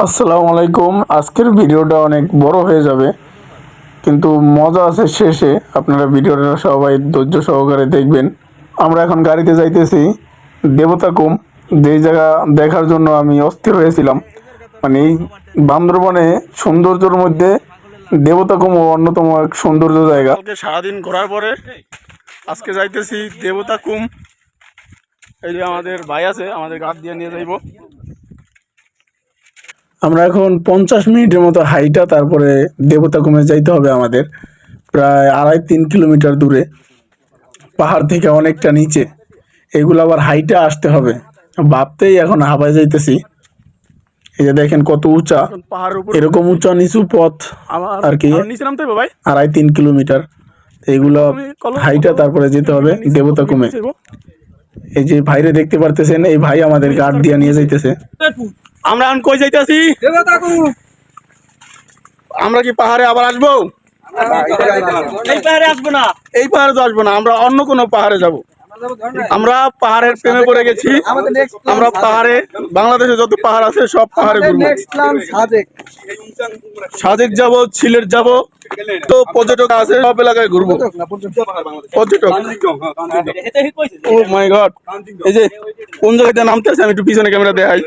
আসসালামু আলাইকুম। আজকের ভিডিওটা অনেক বড় হয়ে যাবে, কিন্তু মজা আছে শেষে। আপনারা ভিডিওটা সবাই ধৈর্য সহকারে দেখবেন। আমরা এখন গাড়িতে যাইতেছি দেবতাকুম, যেই জায়গা দেখার জন্য আমি অস্থির হয়েছিলাম। মানে এই বান্দরবনে সৌন্দর্যের মধ্যে দেবতাকুমও অন্যতম এক সৌন্দর্য জায়গা। কালকে সারাদিন ঘোরার পরে আজকে যাইতেছি দেবতাকুম। এই যে আমাদের ভাই আছে, আমাদের গাড়ি দিয়ে নিয়ে যাইব। আমরা এখন 50 মিনিটের মতো হাইটা তারপরে দেবতাকুমে যাইতে হবে আমাদের। প্রায় 2.5-3 কিলোমিটার দূরে, পাহাড় থেকে অনেকটা নিচে। এগুলো আবার হাইটা আসতে হবে, ভাবতেই এখন হাঁপায় যাইতেছি। এই যে দেখেন কত উঁচা, এরকম উঁচা নিচু পথ আর কি, 2.5-3 কিলোমিটার। এগুলো হাইটা তারপরে যেতে হবে দেবতাকুমে। এই যে ভাইরে দেখতে পারতেছেন, এই ভাই আমাদের গার্ড দিয়ে নিয়ে যাইতেছে। আমরা এখন কই যাইতেছি? আমরা কি পাহাড়ে আবার আসবো? এই পাহাড়ে আসবো না, এই পাহাড়ে তো আসবো না, আমরা অন্য কোনো পাহাড়ে যাব। আমরা পাহাড়ের প্রেমে পড়ে গেছি। আমরা পাহাড়ে, বাংলাদেশে যত পাহাড় আছে সব পাহাড়ে ঘুরবো। সাজেক যাব, সিলেট যাব, তো পর্যটক আছে সব এলাকায় ঘুরবো। পর্যটক, ও মাই গড। এই যে কোন জায়গাতে নামতেছে, আমি একটু পিছনে ক্যামেরা দেখাই।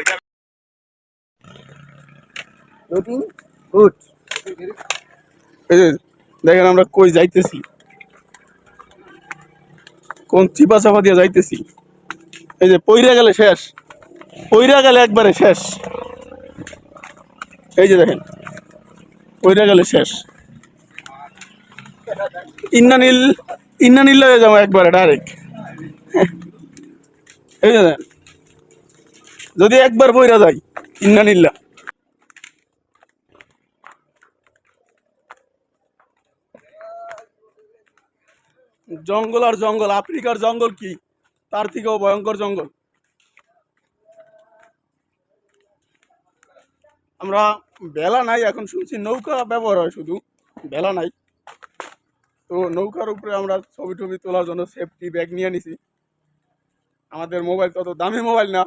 এই যে দেখেন আমরা কই যাইতেছি, কোন চিপা চাপা দিয়ে যাইতেছি। এই যে পইরা গেলে শেষ, পইরা গেলে একবারে শেষ। এই যে দেখেন পইরা গেলে শেষ। ইন্নানীল, ইন্নানীল হয়ে যাবো একবারে ডাইরেক্ট। এই যে দেখেন, যদি একবার পইরা যাই ইন্নানীল্লা। জঙ্গল আর জঙ্গল, আফ্রিকার জঙ্গল কি তার থেকেও ভয়ঙ্কর জঙ্গল। আমরা বেলা নাই, এখন শুনছি নৌকা ব্যবহার হয়, শুধু বেলা নাই। তো নৌকার উপরে আমরা ছবি টবি তোলার জন্য সেফটি ব্যাগ নিয়ে নিছি। আমাদের মোবাইল তত দামি মোবাইল না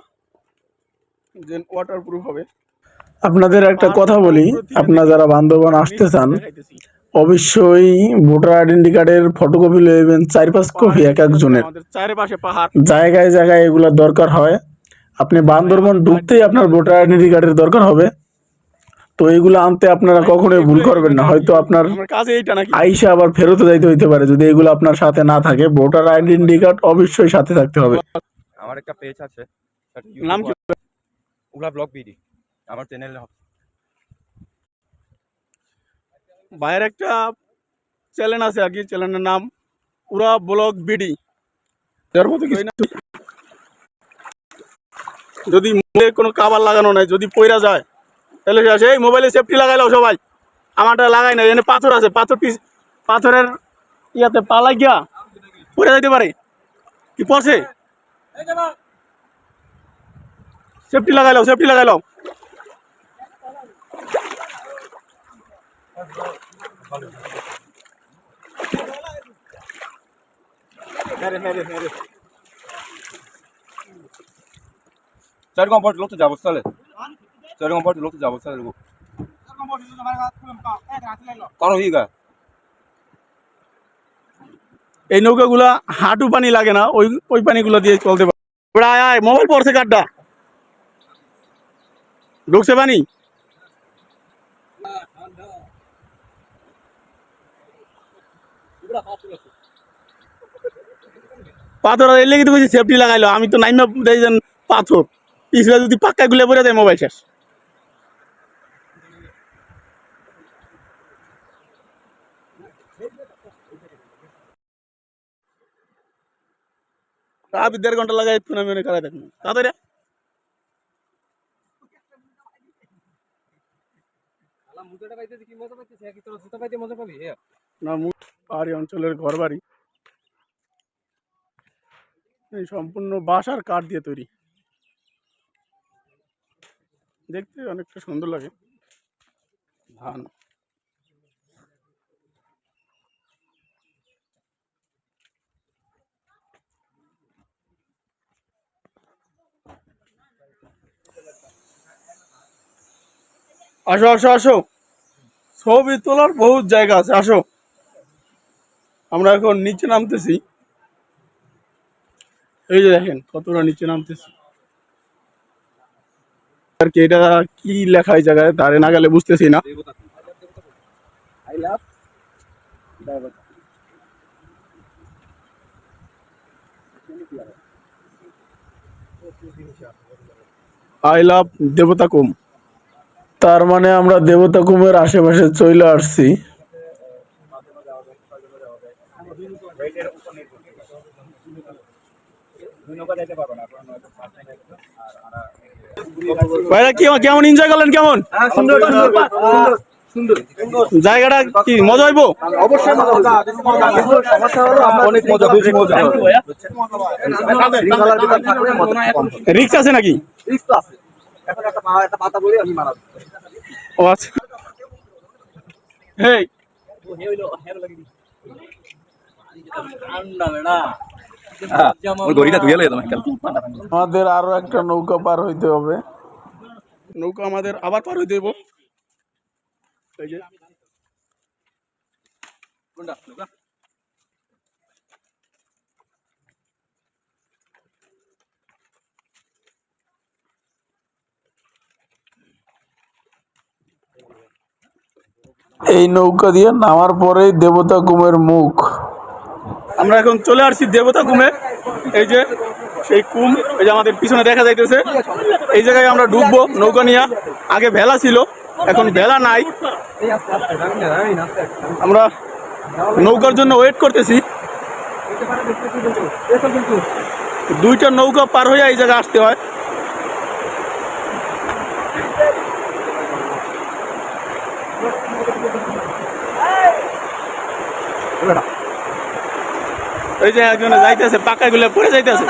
যে ওয়াটারপ্রুফ হবে। আপনাদের একটা কথা বলি, আপনারা যারা বান্দরবান আসতে চান অবশ্যই ভোটার আইডেন্টি কার্ডের ফটোকপি লইবেন, 4-5 কপি এক একজনের। জায়গায় জায়গায় এগুলা দরকার হয়। আপনি বান্দরবান ঢুকতেই আপনার ভোটার আইডেন্টি কার্ডের দরকার হবে। তো এইগুলো আনতে আপনারা কখনোই ভুল করবেন না। হয়তো আপনার আইসা আবার ফেরত যাইতে হইতে পারে যদি এগুলো আপনার সাথে না থাকে। ভোটার আইডেন্টি কার্ড অবশ্যই সাথে থাকতে হবে। আমার একটা পেজ আছে, নাম কি? উলা ব্লগ বিডি আমার চ্যানেলে। ভাইয়ের একটা চ্যানেল আছে আর কি, চ্যানেলের নাম উরা ব্লগ বিডি। যার মতো কিছু যদি কোনো কাবার লাগানো নাই, যদি পয়রা যায় তাহলে এই মোবাইলে সেফটি লাগাইলাও সবাই। আমারটা লাগাই না, এখানে পাথর আছে, পাথরের ইয়াতে পা লাগিয়া পড়ে যাইতে পারে। কি পড়ছে? সেফটি লাগাইলাও, সেফটি লাগাইলাও। চার কম্পার্ট লোক তো যাবো চলে, চার কম্পার্ট লোক তো যাবো চলে করো হি গা। এই নৌকাগুলা হাঁটু পানি লাগে না, ওই ওই পানিগুলো দিয়ে চলতে পারে। মোবাইল পড়ছে কাঠটা, ঢুকছে পানি। পাথর এলে কিন্তু বেশি সেফটি লাগাইলো, আমি তো নাইমা দেখছেন পাথর পিছলে যদি পাক্কা গুলে পড়ে যায় মোবাইল শেষ। আপনি 1.5 ঘন্টা লাগাই আমি অনেক খারাপ দেখুন তাদের না। পাহাড়ি অঞ্চলের ঘর বাড়ি সম্পূর্ণ বাঁশ আর কাঠ দিয়ে তৈরি, দেখতে অনেকটা সুন্দর লাগে। ধান আসো আসো আসো, ছবি তোলার বহুত জায়গা আছে, আসো। আমরা এখন নিচে নামতেছি, এই যে দেখেন কতটা নিচে নামতেছি আর কি। এটা কি লেখা এই জায়গায় ধারে না গেলে বুঝতেছি না। আই লাভ দেবতাকুম। তার মানে আমরা দেবতাকুমের আশেপাশে চলে আসছি। ভাইরা কি কেমন এনজয় করলেন, কেমন জায়গাটা, কি মজা হইব? অবশ্যই মজা হবে। সমস্যা হলো আমরা অনেক মজা, বেশি মজা। শৃঙ্খলার ভিতর থাকলে মজা কম হবে। রিস্ক আছে নাকি? রিস্ক তো আছে। এখন একটা পাতা বলি আমি মারা যাবো। ও আচ্ছা। হেই ওই গড়িটা ধুয়ে লয়ে তোমার আমাদের আরো একটা নৌকা পার হইতে হবে। নৌকা আমাদের আবার পার হইতে হইব। এই যে এই নৌকা দিয়ে নামার পরেই দেবতা কুমের মুখ। আমরা এখন চলে আসছি দেবতা কুমে। এই যে সেই কুম, এই যে আমাদের পিছনে দেখা যাইতেছে। এই জায়গায় আমরা ডুববো নৌকা নিয়ে। আগে ভেলা ছিল, এখন ভেলা নাই। আমরা নৌকার জন্য ওয়েট করতেছি। দুইটা নৌকা পার হয়ে এই জায়গায় আসতে হয়। এই যে একজনে যাইতেছে, পাকা গুলো পড়ে যাইতেছে।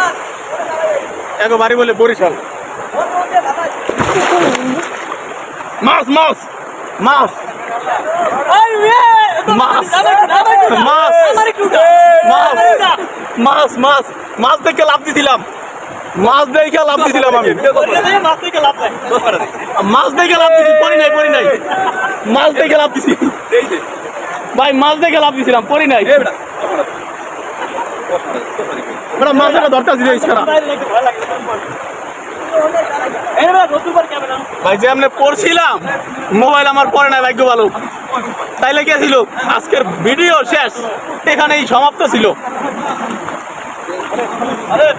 এক বাড়ি বলে বরিশাল। মাছ মাছ মাছ মাছ মাছ মাছ মাছ মাছ দেখে লাভ দিছিলাম, মাছ দেখে লাভ দিছিলাম আমি, মাছ দেখে লাভ দিছি, পরি নাই পরি নাই, মাছ দেখে লাভ দিছি ভাই, মাছ দেখে লাভ দিছিলাম, পরি নাই। মাছ একটা দরকার ছিল ভাই, যে আমরা পড়ছিলাম মোবাইল আমার পরে নাই, ভাগ্য ভালো। তাইলে কে ছিল আজকের ভিডিও শেষ এখানেই সমাপ্ত ছিল।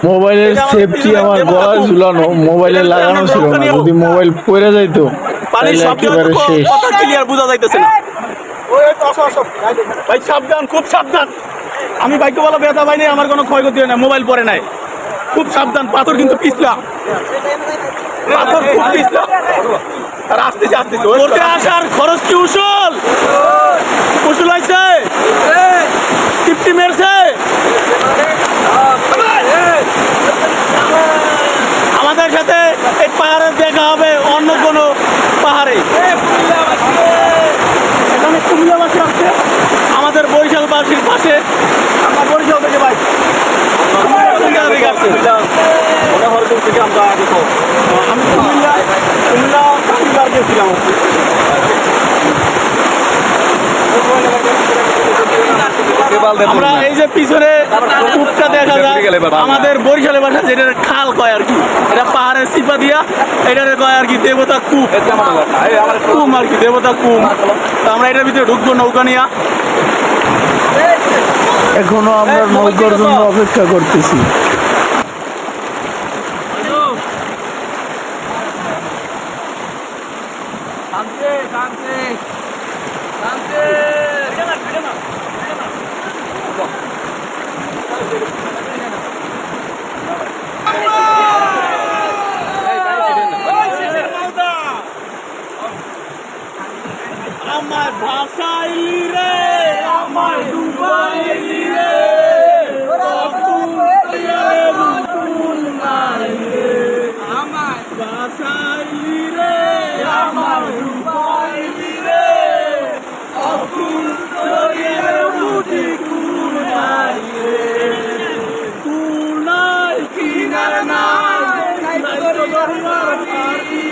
মোবাইলের সেফটি আমার গলায় ঝুলানো, মোবাইলে লাগানো ছিল না, যদি মোবাইল পড়ে যাইতো পানির তাহলে শব্দ একেবারে শেষ। কথা ক্লিয়ার বোঝা যাইতেছে না ভাই, সাবধান, খুব সাবধান। আমি ভাগ্য ভালো, ব্যথা পাইনি, আমার কোনো ক্ষয়ক্ষতি হয় না, মোবাইল পরে নাই। খুব সাবধান, পাথর কিন্তু পিছলা, পাথর খুব পিছলা। আর আসতেছে আসতেছে, করতে আসার খরচ কি উসুল? উসুল হয়েছে, টিপটি মেরছে। আমাদের সাথে এই পাহাড়ে দেখা হবে অন্য কোনো পাহাড়ে। এখানে কুমিল্লাবাসী আসছে আমাদের বরিশালবাসীর পাশে। আমরা বরিশাল থেকে ভাই, আমি কুমিল্লা গেছিলাম। আমরা এই যে পিছনে কূপটা দেখা যায়, আমাদের বরিশালের ভাষা যেটা খাল কয় আর কি, এটা পাহাড়ের সিপা দিয়া এটারে কয় আর কি দেবতা কূপ, কুম আর কি, দেবতা কুম। তো আমরা এটার ভিতরে ঢুকবো নৌকা নিয়া। এখনো আমরা নৌকার জন্য অপেক্ষা করতেছি। আমার ভাষাইলি রে, আমার ডুবাইলি রে, আমার ভাষাইলি রে, আমার ডুবাইলি রে, অকুল তরিয়ে বুঝি কুল নাই রে, কুল নাই কিনার নাই, নাই তো দরবার পারি।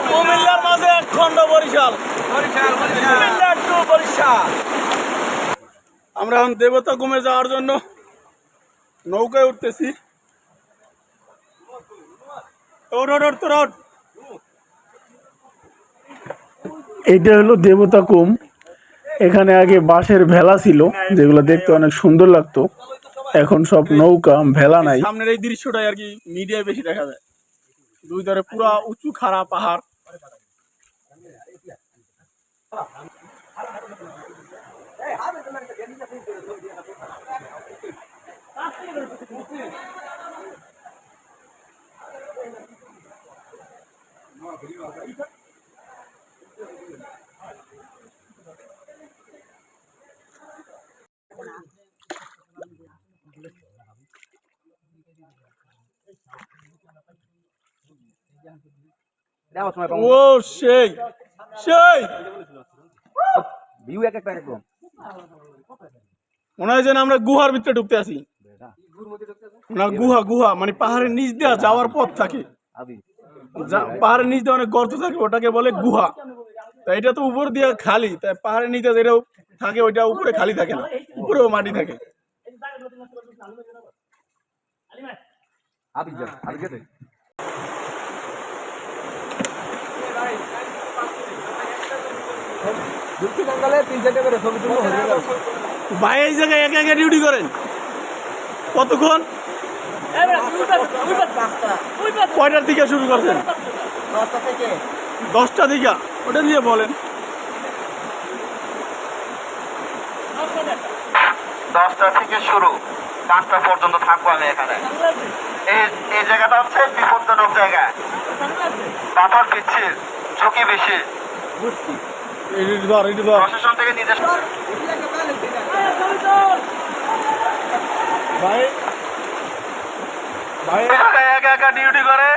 কুমিল্লার মাঝে এক খণ্ড বরিশাল। আমরা এখন দেবতা ঘুমে যাওয়ার জন্য নৌকায় উঠতেছি। এইটা হলো দেবতা কুম। এখানে আগে বাঁশের ভেলা ছিল, যেগুলো দেখতে অনেক সুন্দর লাগতো। এখন সব নৌকা, ভেলা নাই। সামনের এই দৃশ্যটাই আর কি মিডিয়ায় বেশি দেখা যায়। দুই ধারে পুরা উঁচু খাড়া পাহাড়। ও সেই সেই ভিউ এক একটা একদম মনে হয় যেন আমরা গুহার ভিতরে ঢুকতে আছি। না, গুহা গুহা মানে পাহাড়ের নিচ দিয়ে যাওয়ার পথ থাকে। পাহাড়ের নিচ দিয়ে অনেক গর্ত থাকে, ওটাকে বলে গুহা। তা এটা তো উপর দিয়ে খালি, তাই পাহাড়ের নিচে যেটাও থাকে ওইটা উপরে খালি থাকে না, উপরেও মাটি থাকে। ভাই এই জায়গায় একা একা ডিউটি করেন কতক্ষণ? কয়টার দিকে শুরু করছেন? 10টা থেকে। ওটা নিয়ে বলেন। 10টা থেকে শুরু, 5টা পর্যন্ত থাকবো আমি এখানে। এই জায়গাটা হচ্ছে বিপজ্জনক জায়গা, পাথর পিচ্ছিল, ঝুঁকি বেশি। প্রশাসন থেকে নির্দেশ। ভাই ভাই একা একা ডিউটি করে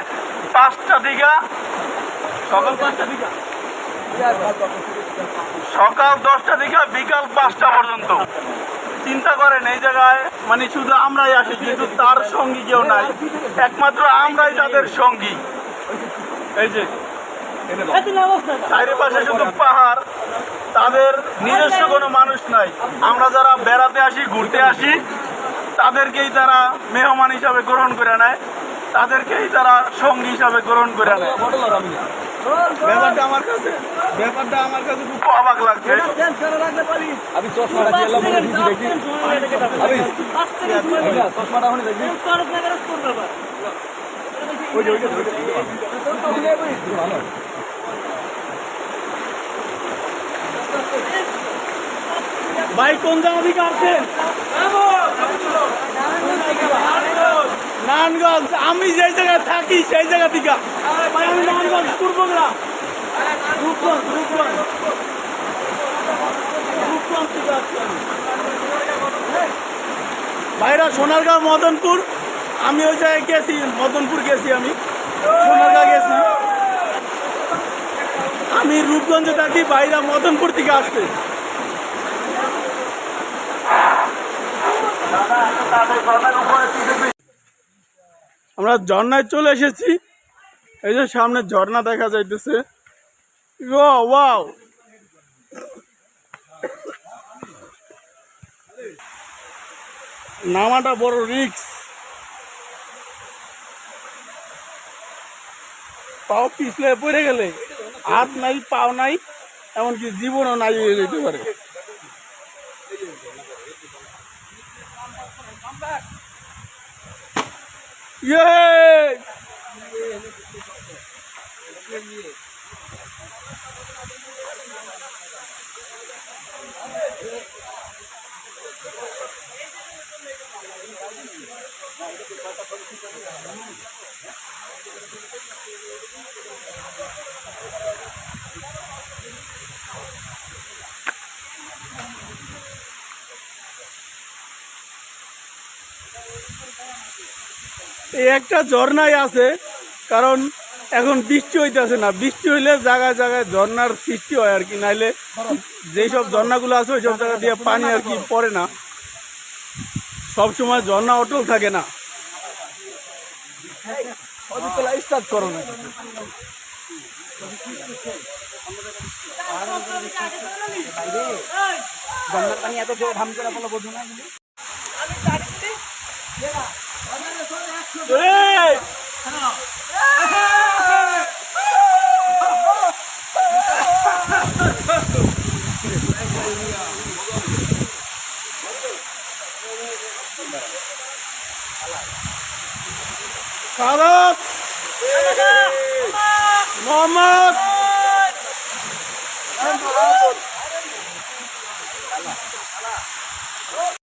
5টা দিকে, সকাল 5টা দিকে, সকাল 10টা থেকে বিকাল 5টা পর্যন্ত। চিন্তা করেন এই জায়গায় মানে শুধু আমরাই আসি, কিন্তু তার সঙ্গী কেউ নাই, একমাত্র আমরাই তাদের সঙ্গী। এই যে চারিপাশে শুধু পাহাড়, তাদের নিজস্ব কোনো মানুষ নাই। আমরা যারা বেড়াতে আসি, ঘুরতে আসি, তাদেরকেই তারা মেহমান হিসাবে গ্রহণ করে নেয়, তাদেরকেই তারা সঙ্গী হিসাবে গ্রহণ করে নেয়। ব্যাপারটা আমার কাছে খুব অবাক লাগছে। আমি চশমাটা দিয়ে এলাম, মনে দিছি দেখি চশমাটা হনে দেখি ভালো। ভাই কোন জায়গা থেকে আসছেন? নারায়ণগঞ্জ। আমি যেই জায়গায় থাকি সেই জায়গা থেকে। ভাই আমি নারায়ণগঞ্জ পূর্বগ্রাম, রূপগঞ্জ থেকে আসছি আমি। ভাইরা সোনারগাঁও, মদনপুর। আমি ওই জায়গায় গেছি, মদনপুর গেছি, আমি সোনারগাঁও গেছি। আমি রূপগঞ্জে থাকি, ভাইরা মদনপুর থেকে আসছে। আমরা ঝর্ণায় চলে এসেছি। এই যে সামনে ঝর্ণা দেখা যাইতেছে। ওয়াও, নামাটা বড় রিস্ক। পাও পিছলে পড়ে গেলে হাত নাই, পাও নাই, এমনকি জীবনও নাই হয়ে যেতে পারে। এই একটা ঝর্ণাই আছে, কারণ এখন বৃষ্টি হইতেছে না, বৃষ্টি হইলে জায়গায় জায়গায় ঝর্ণার সৃষ্টি হয় আর কি, নাইলে যেই সব ঝর্ণাগুলো আছে ওই সব জায়গা দিয়ে পানি আর কি পড়ে না, সব সময় ঝর্ণা অটল থাকে না। স্টার্ট করো না। গঙ্গার পানি এত জোর ধাম করে বলো বোঝো না ফারুক, মোহাম্মদ,